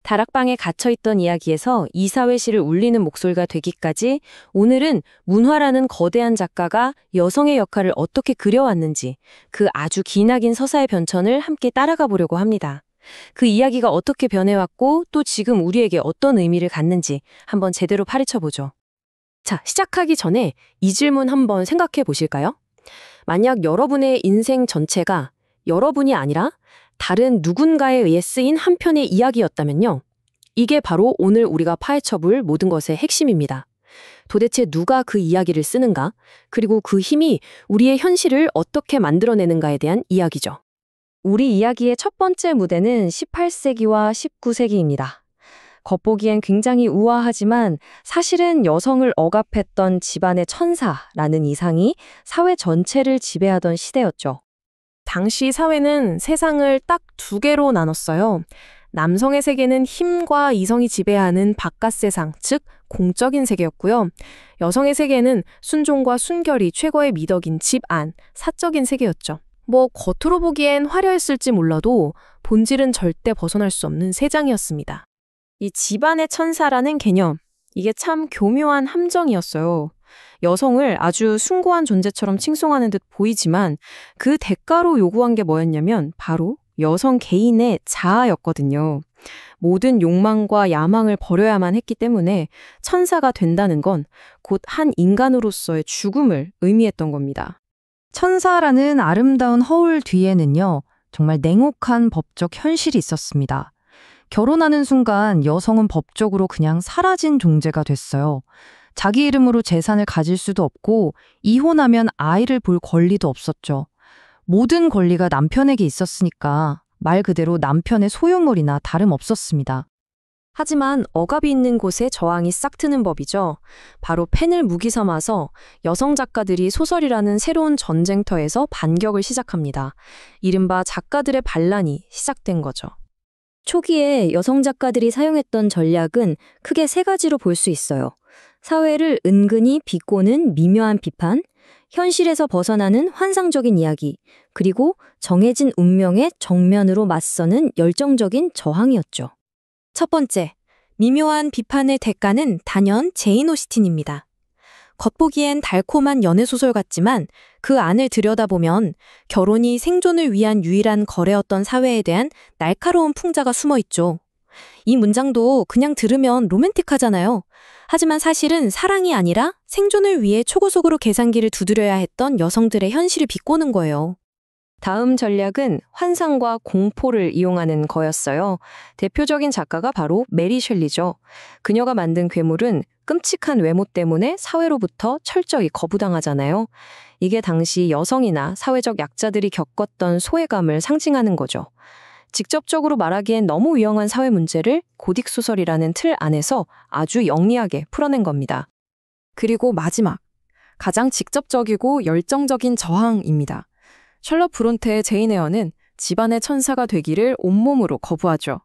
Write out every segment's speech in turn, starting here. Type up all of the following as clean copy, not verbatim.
다락방에 갇혀있던 이야기에서 이사회실을 울리는 목소리가 되기까지 오늘은 문화라는 거대한 작가가 여성의 역할을 어떻게 그려왔는지 그 아주 기나긴 서사의 변천을 함께 따라가 보려고 합니다. 그 이야기가 어떻게 변해왔고 또 지금 우리에게 어떤 의미를 갖는지 한번 제대로 파헤쳐보죠. 자, 시작하기 전에 이 질문 한번 생각해 보실까요? 만약 여러분의 인생 전체가 여러분이 아니라 다른 누군가에 의해 쓰인 한 편의 이야기였다면요. 이게 바로 오늘 우리가 파헤쳐볼 모든 것의 핵심입니다. 도대체 누가 그 이야기를 쓰는가? 그리고 그 힘이 우리의 현실을 어떻게 만들어내는가에 대한 이야기죠. 우리 이야기의 첫 번째 무대는 18세기와 19세기입니다. 겉보기엔 굉장히 우아하지만 사실은 여성을 억압했던 집안의 천사라는 이상이 사회 전체를 지배하던 시대였죠. 당시 사회는 세상을 딱 두 개로 나눴어요. 남성의 세계는 힘과 이성이 지배하는 바깥 세상, 즉 공적인 세계였고요. 여성의 세계는 순종과 순결이 최고의 미덕인 집 안, 사적인 세계였죠. 겉으로 보기엔 화려했을지 몰라도 본질은 절대 벗어날 수 없는 세장이었습니다. 이 집안의 천사라는 개념, 이게 참 교묘한 함정이었어요. 여성을 아주 숭고한 존재처럼 칭송하는 듯 보이지만 그 대가로 요구한 게 뭐였냐면 바로 여성 개인의 자아였거든요. 모든 욕망과 야망을 버려야만 했기 때문에 천사가 된다는 건 곧 한 인간으로서의 죽음을 의미했던 겁니다. 천사라는 아름다운 허울 뒤에는요, 정말 냉혹한 법적 현실이 있었습니다. 결혼하는 순간 여성은 법적으로 그냥 사라진 존재가 됐어요. 자기 이름으로 재산을 가질 수도 없고 이혼하면 아이를 볼 권리도 없었죠. 모든 권리가 남편에게 있었으니까 말 그대로 남편의 소유물이나 다름없었습니다. 하지만 억압이 있는 곳에 저항이 싹 트는 법이죠. 바로 펜을 무기 삼아서 여성 작가들이 소설이라는 새로운 전쟁터에서 반격을 시작합니다. 이른바 작가들의 반란이 시작된 거죠. 초기에 여성 작가들이 사용했던 전략은 크게 세 가지로 볼 수 있어요. 사회를 은근히 비꼬는 미묘한 비판, 현실에서 벗어나는 환상적인 이야기, 그리고 정해진 운명에 정면으로 맞서는 열정적인 저항이었죠. 첫 번째, 미묘한 비판의 대가는 단연 제인 오스틴입니다. 겉보기엔 달콤한 연애소설 같지만 그 안을 들여다보면 결혼이 생존을 위한 유일한 거래였던 사회에 대한 날카로운 풍자가 숨어 있죠. 이 문장도 그냥 들으면 로맨틱하잖아요. 하지만 사실은 사랑이 아니라 생존을 위해 초고속으로 계산기를 두드려야 했던 여성들의 현실을 비꼬는 거예요. 다음 전략은 환상과 공포를 이용하는 거였어요. 대표적인 작가가 바로 메리 셸리죠. 그녀가 만든 괴물은 끔찍한 외모 때문에 사회로부터 철저히 거부당하잖아요. 이게 당시 여성이나 사회적 약자들이 겪었던 소외감을 상징하는 거죠. 직접적으로 말하기엔 너무 위험한 사회 문제를 고딕소설이라는 틀 안에서 아주 영리하게 풀어낸 겁니다. 그리고 마지막, 가장 직접적이고 열정적인 저항입니다. 셜록 브론테의 제인 에어는 집안의 천사가 되기를 온몸으로 거부하죠.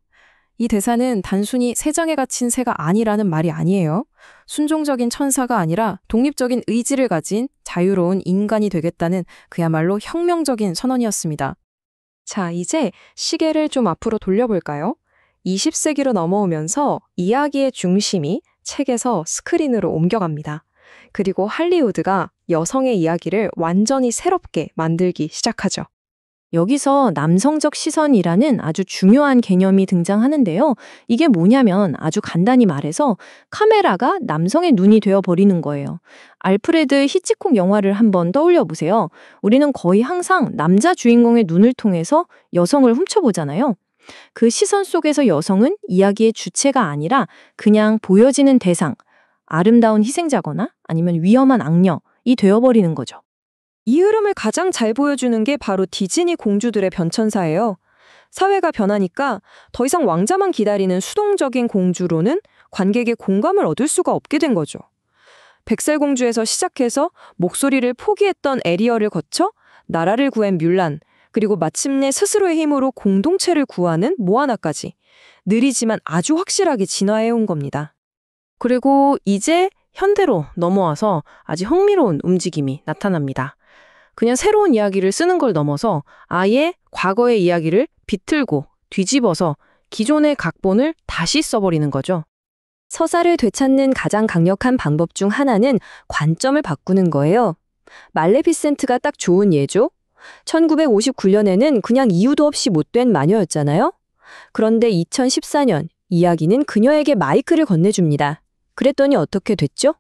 이 대사는 단순히 세장에 갇힌 새가 아니라는 말이 아니에요. 순종적인 천사가 아니라 독립적인 의지를 가진 자유로운 인간이 되겠다는 그야말로 혁명적인 선언이었습니다. 자, 이제 시계를 좀 앞으로 돌려볼까요? 20세기로 넘어오면서 이야기의 중심이 책에서 스크린으로 옮겨갑니다. 그리고 할리우드가 여성의 이야기를 완전히 새롭게 만들기 시작하죠. 여기서 남성적 시선이라는 아주 중요한 개념이 등장하는데요. 이게 뭐냐면 아주 간단히 말해서 카메라가 남성의 눈이 되어버리는 거예요. 알프레드 히치콕 영화를 한번 떠올려 보세요. 우리는 거의 항상 남자 주인공의 눈을 통해서 여성을 훔쳐보잖아요. 그 시선 속에서 여성은 이야기의 주체가 아니라 그냥 보여지는 대상, 아름다운 희생자거나 아니면 위험한 악녀이 되어버리는 거죠. 이 흐름을 가장 잘 보여주는 게 바로 디즈니 공주들의 변천사예요. 사회가 변하니까 더 이상 왕자만 기다리는 수동적인 공주로는 관객의 공감을 얻을 수가 없게 된 거죠. 백설공주에서 시작해서 목소리를 포기했던 에리얼을 거쳐 나라를 구한 뮬란, 그리고 마침내 스스로의 힘으로 공동체를 구하는 모아나까지 느리지만 아주 확실하게 진화해온 겁니다. 그리고 이제 현대로 넘어와서 아주 흥미로운 움직임이 나타납니다. 그냥 새로운 이야기를 쓰는 걸 넘어서 아예 과거의 이야기를 비틀고 뒤집어서 기존의 각본을 다시 써버리는 거죠. 서사를 되찾는 가장 강력한 방법 중 하나는 관점을 바꾸는 거예요. 말레피센트가 딱 좋은 예죠? 1959년에는 그냥 이유도 없이 못된 마녀였잖아요? 그런데 2014년 이야기는 그녀에게 마이크를 건네줍니다. 그랬더니 어떻게 됐죠?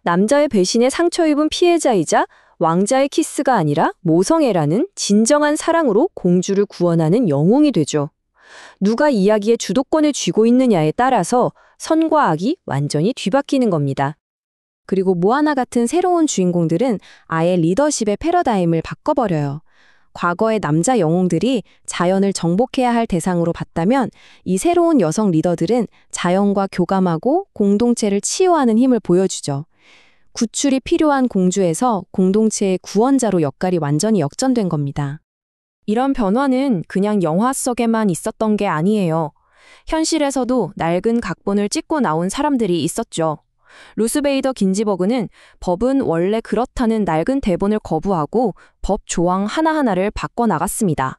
남자의 배신에 상처 입은 피해자이자 왕자의 키스가 아니라 모성애라는 진정한 사랑으로 공주를 구원하는 영웅이 되죠. 누가 이야기의 주도권을 쥐고 있느냐에 따라서 선과 악이 완전히 뒤바뀌는 겁니다. 그리고 모아나 같은 새로운 주인공들은 아예 리더십의 패러다임을 바꿔버려요. 과거의 남자 영웅들이 자연을 정복해야 할 대상으로 봤다면 이 새로운 여성 리더들은 자연과 교감하고 공동체를 치유하는 힘을 보여주죠. 구출이 필요한 공주에서 공동체의 구원자로 역할이 완전히 역전된 겁니다. 이런 변화는 그냥 영화 속에만 있었던 게 아니에요. 현실에서도 낡은 각본을 찍고 나온 사람들이 있었죠. 루스베이더 긴지버그는 법은 원래 그렇다는 낡은 대본을 거부하고 법 조항 하나하나를 바꿔나갔습니다.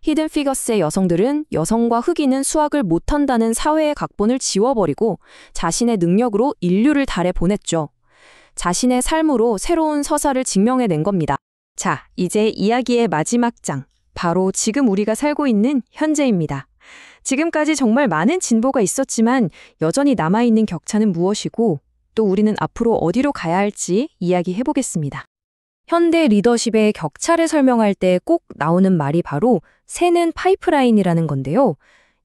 히든 피거스의 여성들은 여성과 흑인은 수학을 못한다는 사회의 각본을 지워버리고 자신의 능력으로 인류를 달에 보냈죠. 자신의 삶으로 새로운 서사를 증명해낸 겁니다. 자, 이제 이야기의 마지막 장, 바로 지금 우리가 살고 있는 현재입니다. 지금까지 정말 많은 진보가 있었지만 여전히 남아있는 격차는 무엇이고 또 우리는 앞으로 어디로 가야 할지 이야기해보겠습니다. 현대 리더십의 격차를 설명할 때 꼭 나오는 말이 바로 새는 파이프라인이라는 건데요.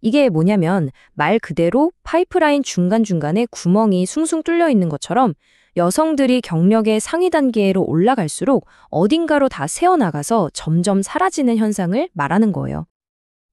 이게 뭐냐면 말 그대로 파이프라인 중간중간에 구멍이 숭숭 뚫려 있는 것처럼 여성들이 경력의 상위 단계로 올라갈수록 어딘가로 다 새어나가서 점점 사라지는 현상을 말하는 거예요.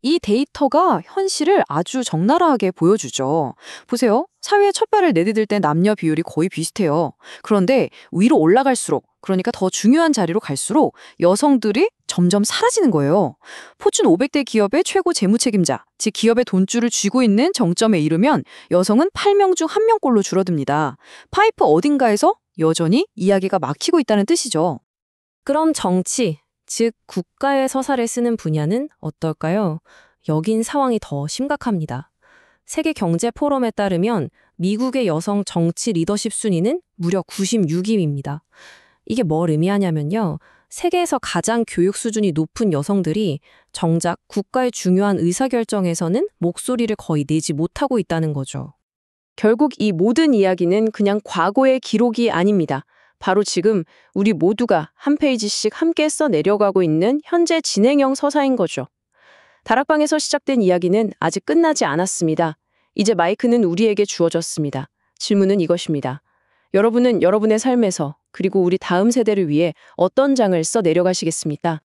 이 데이터가 현실을 아주 적나라하게 보여주죠. 보세요. 사회에 첫 발을 내디딜 때 남녀 비율이 거의 비슷해요. 그런데 위로 올라갈수록, 그러니까 더 중요한 자리로 갈수록 여성들이 점점 사라지는 거예요. 포춘 500대 기업의 최고 재무책임자, 즉 기업의 돈줄을 쥐고 있는 정점에 이르면 여성은 8명 중 1명꼴로 줄어듭니다. 파이프 어딘가에서 여전히 이야기가 막히고 있다는 뜻이죠. 그럼 정치, 즉 국가의 서사를 쓰는 분야는 어떨까요? 여긴 상황이 더 심각합니다. 세계 경제 포럼에 따르면 미국의 여성 정치 리더십 순위는 무려 96위입니다. 이게 뭘 의미하냐면요. 세계에서 가장 교육 수준이 높은 여성들이 정작 국가의 중요한 의사결정에서는 목소리를 거의 내지 못하고 있다는 거죠. 결국 이 모든 이야기는 그냥 과거의 기록이 아닙니다. 바로 지금 우리 모두가 한 페이지씩 함께 써 내려가고 있는 현재 진행형 서사인 거죠. 다락방에서 시작된 이야기는 아직 끝나지 않았습니다. 이제 마이크는 우리에게 주어졌습니다. 질문은 이것입니다. 여러분은 여러분의 삶에서 그리고 우리 다음 세대를 위해 어떤 장을 써 내려가시겠습니까?